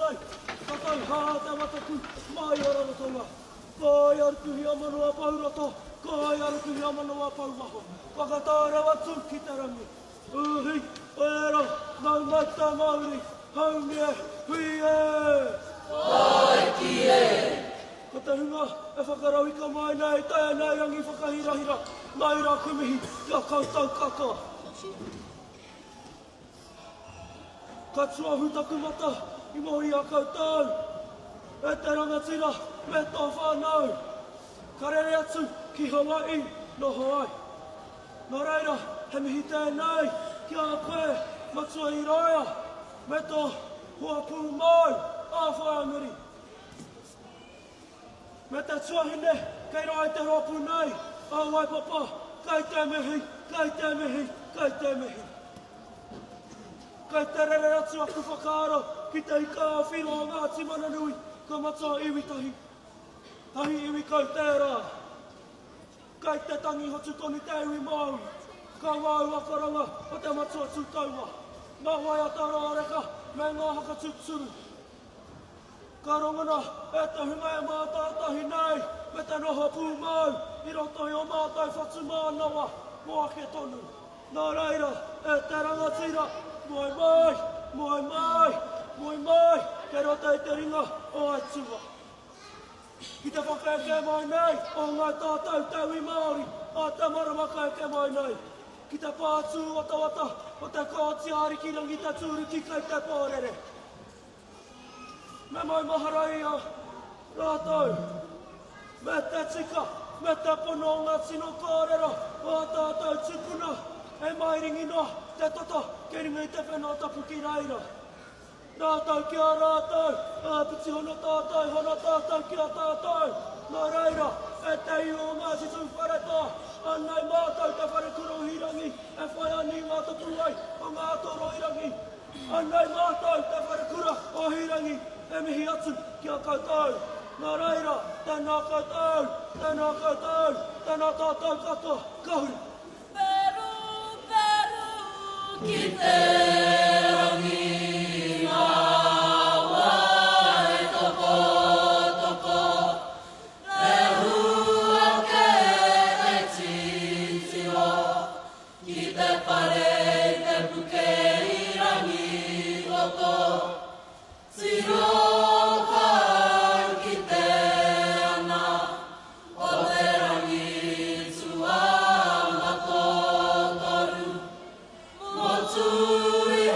nai. Tatai hāta mataku, mai arana tonga. Kai aruku hi amanoa paurato, kai aruku hi amanoa paumaho. Whakatāre watu ki te rangi. Uhi, oera, nau mata mauri, haungie, hui e. Ai ki e. Ko te hunga e whakarauika mai nei, tēnei rangi whakahirahira, nei rā kumihi, kia koutou kaka. Ka tuahu taku mata, I mohi a koutou. E te rangatira, me tō whānau. Ka rere atu ki Hawaii, noho ai. Nā reira, he mihi tēnei, kia koe, matua I roia, me tō huapū mai, a whaangiri. Me te tuahine, kei rai te hopu nei, a waipapa, kei te mihi, kei te mihi, kei te mihi. Kei te rere atu aku whakaaro, ki te ika a whiro o Ngāti Mananui, ka matua iwi tahi. Tahi iwi kau tērā. Kei te tangi hotu toni te iwi Māui, ka wau wakaranga o te matua tūtaua. Ngā wai a taro areka, me ngā haka tutsuru. Ka rongana e te hunga e mātātahi nei, me te noho pū mau, I roto I o mātai whatu mānawa, moa ke tonu. Nā reira, e te rangatira, moi mai, moi mai, moi mai, ke rota I te ringa o Aitua. Ki te whakaeke mai nei, o ngai tātou tewi Māori, a te maramaka eke mai nei. Ki te pātū wata, o te kāti arikirangi te tūruki kei te pōrere. Me mai maharai a rātou, me te tika, me te pono o ngā tino kōrera, o a tātou tupuna, e mai ringi noa, te tata, ke ringa I te whenua tapu ki reira. Rātou ki a rātou, a piti hono tātou ki a tātou. Nā reira, e te iu o ngā situ whareta, anei mātou te wharekuro hirangi, e whai ani ngā tapu ai o ngā toro hirangi. Anei mātou te wharekura o hirangi, e mihi atu ki a koutou. Nā reira, tēnā koutou, tēnā koutou, tēnā tātou kaka, kauri. Peru, Peru, ki te rangi ngā wai toko, toko. E hua ke te titiro, ki te whare te puke I rangi roto. Tiro kau ki te ana, o te rangi tua mato toru. Motu I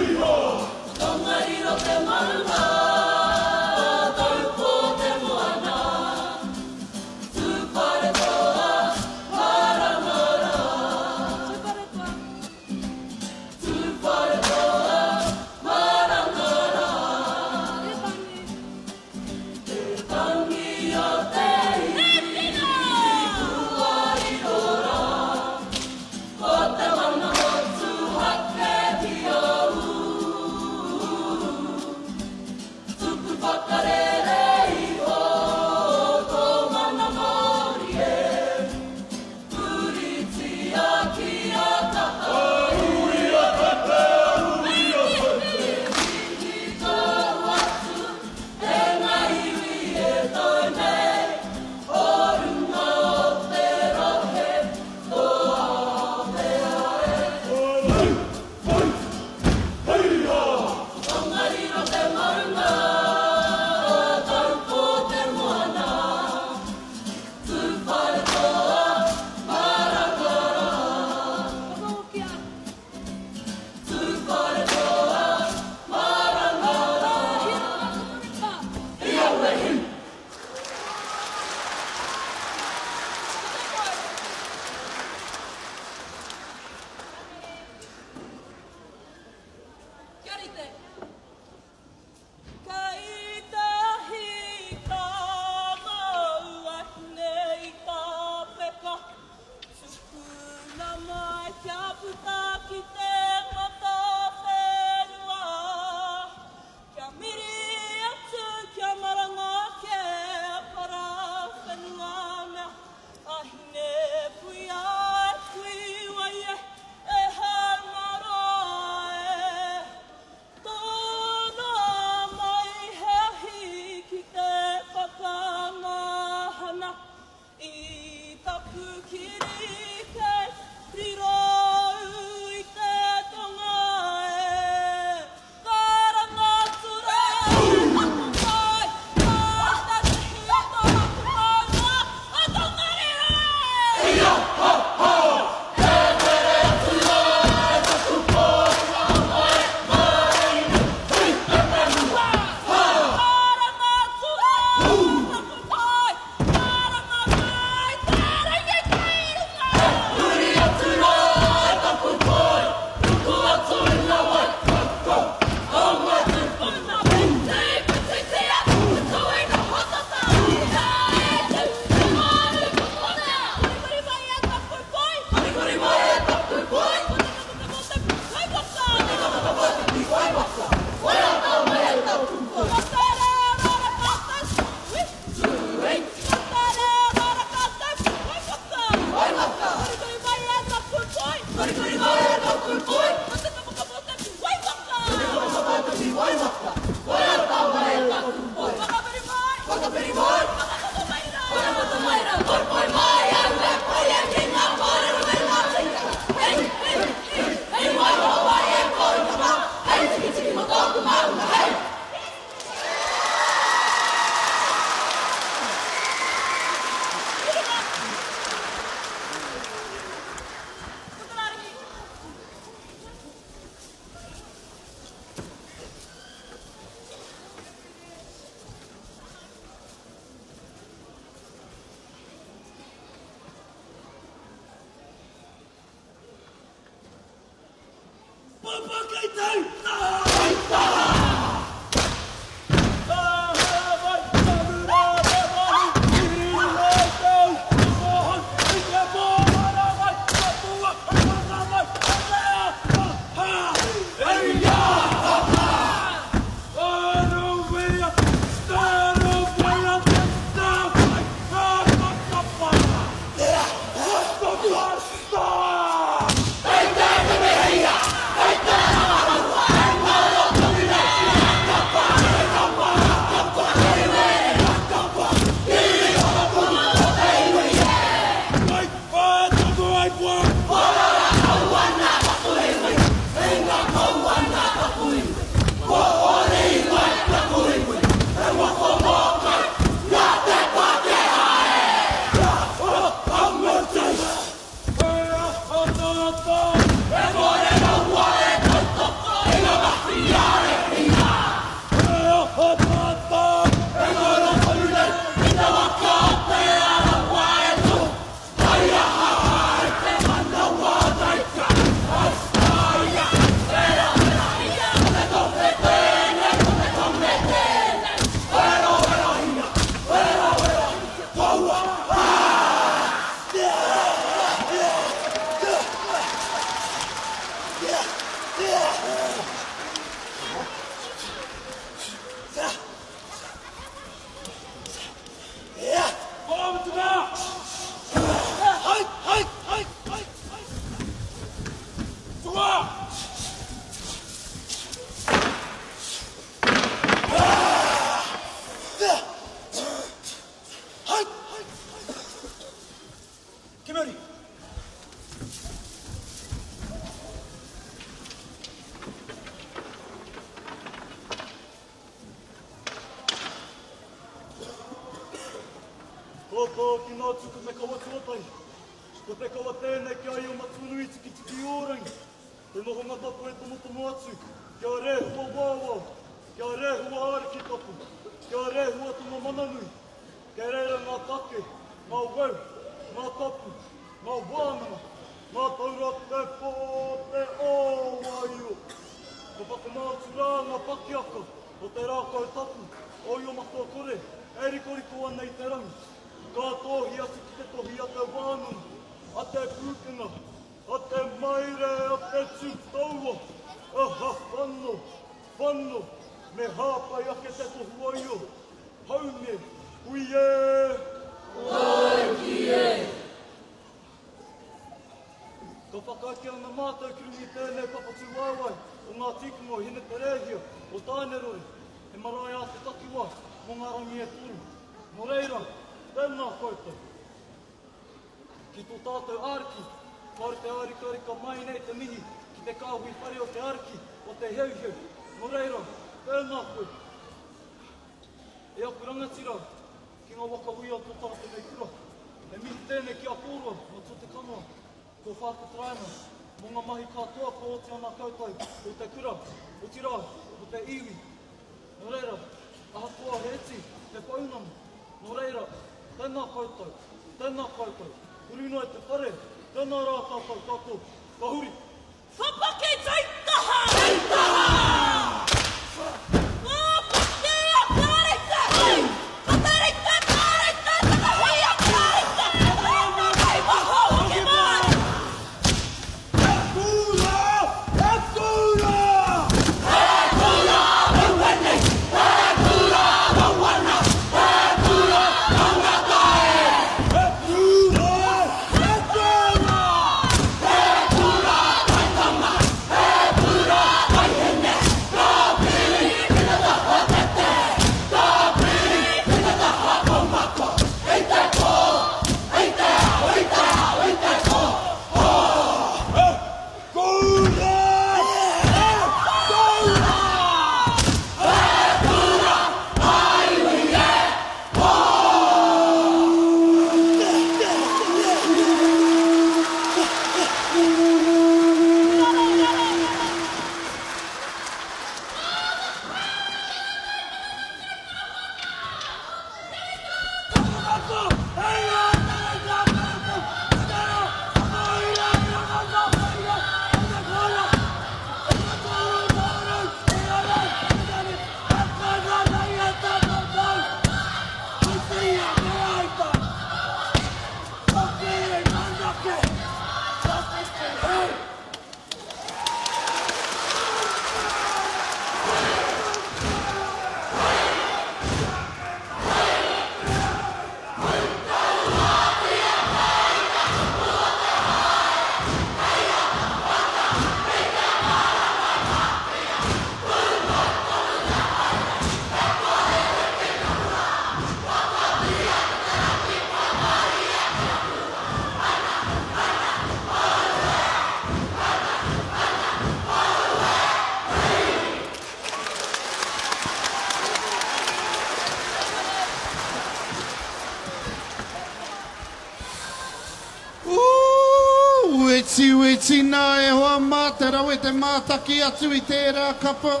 i tina e hoa mā, te rau e te mātaki atu i tērā kapa.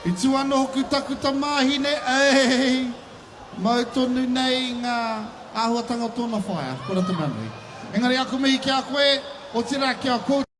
I tu anō hoku taku ta māhine, ei, mau tonu nei ngā āhuatanga o tōna whaia, kora te manui. Engari aku mihi ki a koe, o tira ki a koe.